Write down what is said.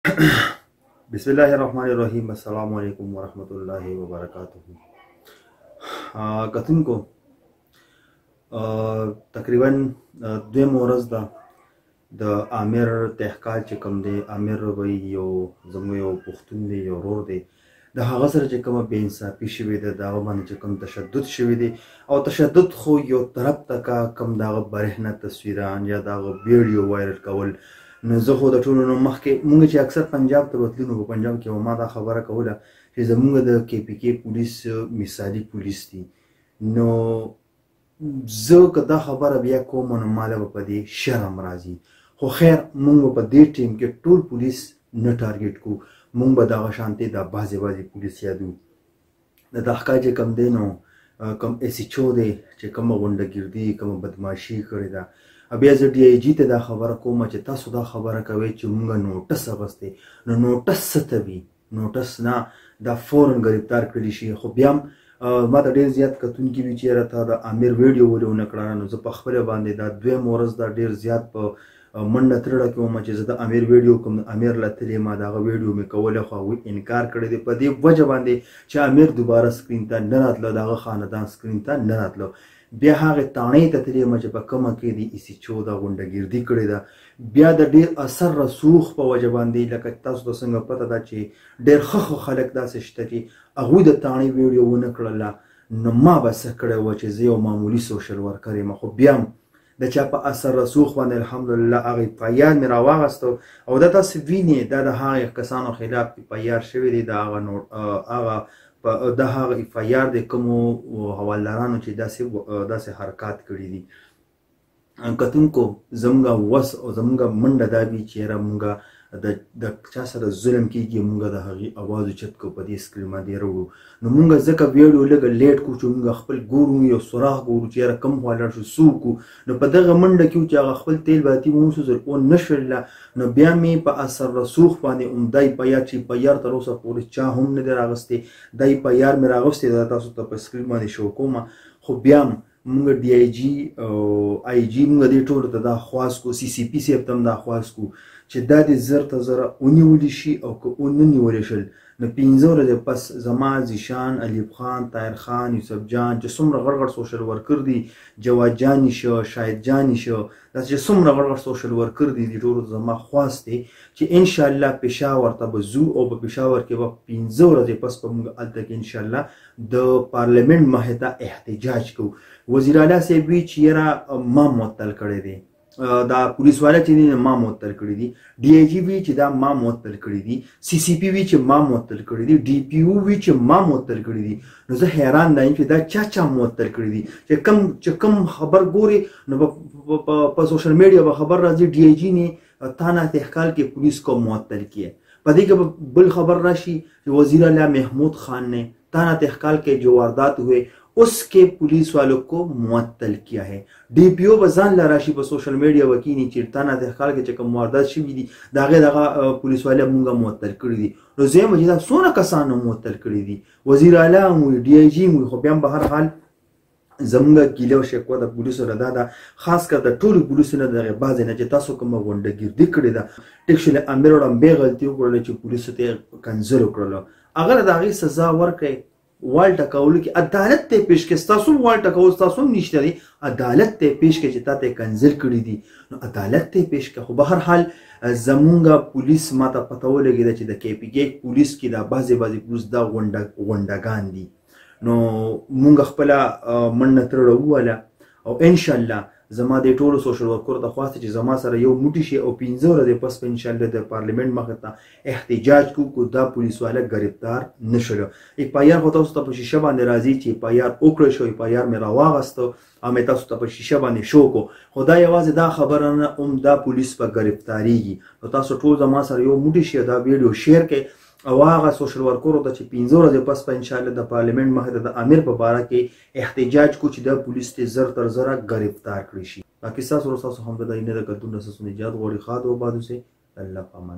बिस्मिल्लाहिर्रहमानिर्रहीम। अस्सलामु अलैकुम वरहमतुल्लाहि वबरकातुहू। कतुन को तकरीबन द्वे मोरज द आमिर तहकाल चिकम दे आमिर वही यो जमो यो पुख्तुन दे यो रोर दे द हगा सर चिकम बेइंसाफी शवी दे दावा मन चिकम तशद्दुद शवी दे और तशद्दुद खो यो तरफ तक कम दागा बरहना तस्वीरान या दागा वीडियो वायरल कवल न जखो द टोलो न मखके मुंगे ची अक्सर पंजाब त बतलिनो पंजाब के वमा दा खबरा कवला कि जमुंगे द केपीके पुलिस मिसाली पुलिस थी नो जो कदा खबर बिया को मन माला बपदे शर्म राजी हो खैर मुंग बपदे टीम के टोल पुलिस न टारगेट को मुंग बदा शांति दा बाजे बाजे पुलिस यादू द दहका जे कम देनो कम ऐसी छोदे जे कम गुंडागिर्दी कम बदमाशी करेदा अब एज डीआईजी ते दा खबर को मचे तासु दा खबर कवे च मुंगा नोटिस अगस्ते न नोटिस सतबी नोटिस ना दा फौरन गिरफ्तार करी शि खो ब्याम ما ته ډیر زیات کتون کې وی چیرې تا د امیر ویډیو ولونه کړه نو زه په خبره باندې دا دوه مورز دا ډیر زیات په منډه ترړه کې ومه چې زه د امیر ویډیو کوم امیر لته ما دا ویډیو مې کوله خو وی انکار کړی دی په دې وجه باندې چې امیر دوباره سکرین ته نه راتله دا خاندان سکرین ته نه راتله بیا هغه تانې ته تلې ما چې په کومه کې دی اسی 14 غونډګردي کړی دا بیا د ډیر اثر رسوخ په وجه باندې لکه تاسو د څنګه پته دا چې ډیر خخ خلک داسې شته چې هغه د تانې ویډیو ونه کړل نو ما بس کړه و چې زه یو معمولی سوشل ورکر یم خو بیا د چا په اثر رسوخ باندې الحمدلله هغه پیار مې راواغستو او دا تاسو وینئ دا د هغه کسانو خلاف پیار شوی دی دا هغه د هغه افیار د کومو حوالدارانو چې داسې حرکات کړي دي کتونکو زمونږه وس او زمونږه منډه دا وي چې یاره مونږه د چا سره ظلم کېږي مونږه د هغې اواز اوچت کړو په دې سکرین باندې راوړو نو مونږه ځکه ویډیو لږه لیټ کړو چې مونږه خپل ګورو یو سوراخ ګورو چې یاره کم خوا لاړ شو څه وکړو نو په دغه منډه کې چې هغه خپل تیل باتی وموسوځل او نه شړله نو بیا مې په اثر رسوخ باندې دای په یار چې په یار تر اوسه پورې چا هم نه دی راغستی دای په یار مې راغستی دا تاسو ته په سکرین باندې شو کوم خو بیا مونږ ډي آی جي او آی جي مونږ دې ټولو ته دا خواست کو سی سی پی صاحب ته هم دا خواست کو چې دا دې زر ته زره ونیولی شي او که ونه نیولی شل نو 15 ورځې پس زما ذیشان ایوب خان طاهر خان یوسف جان چې څومره غړ غړ سوشل ورکر دي جواد جانی شو شاهد جانی شو دا چې څومره غړ غړ سوشل ورکر دي دې ټولو زما خواست دی چې ان شاء الله پېښور ته به زو او په پېښور کې به 15 ورځې پس په موږ الته کې ان شاء الله د پارلیمنت مخې ته احتجاج کوو وزیر اعلی صاحب وی چې یاره ما معطل کړی دی دا پولیس والا چې ما معطل کړی دي ډي آی جي وی چې دا ما معطل کړی دي سی سی پی وی چې ما معطل کړی دي ډي پی او وی چې ما معطل کړی دي نو زه حیران دی چې دا چا معطل کړی دي چې کم خبر ګوري نو په سوشل میډیا به خبر راځي ډي آی جي نه تانا تحقیق کې پولیس کو معطل کیه په دې کې بل خبر راشي چې وزیر اعلی محمود خان نے تانا تحقیق کے جو واردات ہوئے اس کے پولیس والوں کو معطل کیا ہے ڈی پی او بزان لراشی په سوشل میډیا وکینی چې تانا تحقیق کې کوم واردات شوي دي دغه پولیس والے مونږه معطل کړی دي نو زه مجدا سونه کسانو معطل کړی دي وزیر اعلی او ډي آی جی مو خو بیا په هر حال زمونږه ګیله او شکوه د پولیسو نه دا خاص کر د ټولو پولیسو نه دغه بعضې نه چې تاسو کومه غونډګردي کړې ده ټیکشل امیر وړاندې غلطي وکړله چې پولیسو ته کنځل وکړله هغه د هغې سزا ورکړئ وال ټکولو کې عدالت ته پیش کې ستاسو وال ټکول ستاسو نشته دی عدالت ته پیش کې چې تاسو کنځل کړی دي نو عدالت ته پیش کې خو به هر حال زمونږه پولیس ماته پته ولګېده چې د کې پی کې پولیس کې دا بعضې پولیس دا غونډګان دي نو مونږ خپله منډه ترړه وواله او انشاءالله زما د ټولو سوشل ورکر ته خواسته چې زما سره یو موټی شي او 15 ورځې پس په انشاءالله د پارلیمنت مخې ته احتجاج کو دا پولیس والا گرفتار نشو ایک پایار خو تاسو ته په شیشه باندې راځي چې پایار وکړی شو پایار مې راواغسته او مې تاسو ته په شیشه باندې شو کو خدا یوازې دا خبره نه دا پولیس په گرفتاریږي نو تاسو ټول زما سره یو موټی شي دا ویډیو شیر کړئ او هغه سوشل ورکرو ته چې 15 ورځې پس په انشاءالله د پارلیمنت مخې ته د امیر په باره کې احتجاج کو چې د پولیس ته زر تر زره گرفتار کړی شي باقي تاسو هم د دینه د کتون رسوس نجات غوړي خاد او بادو سه الله پامان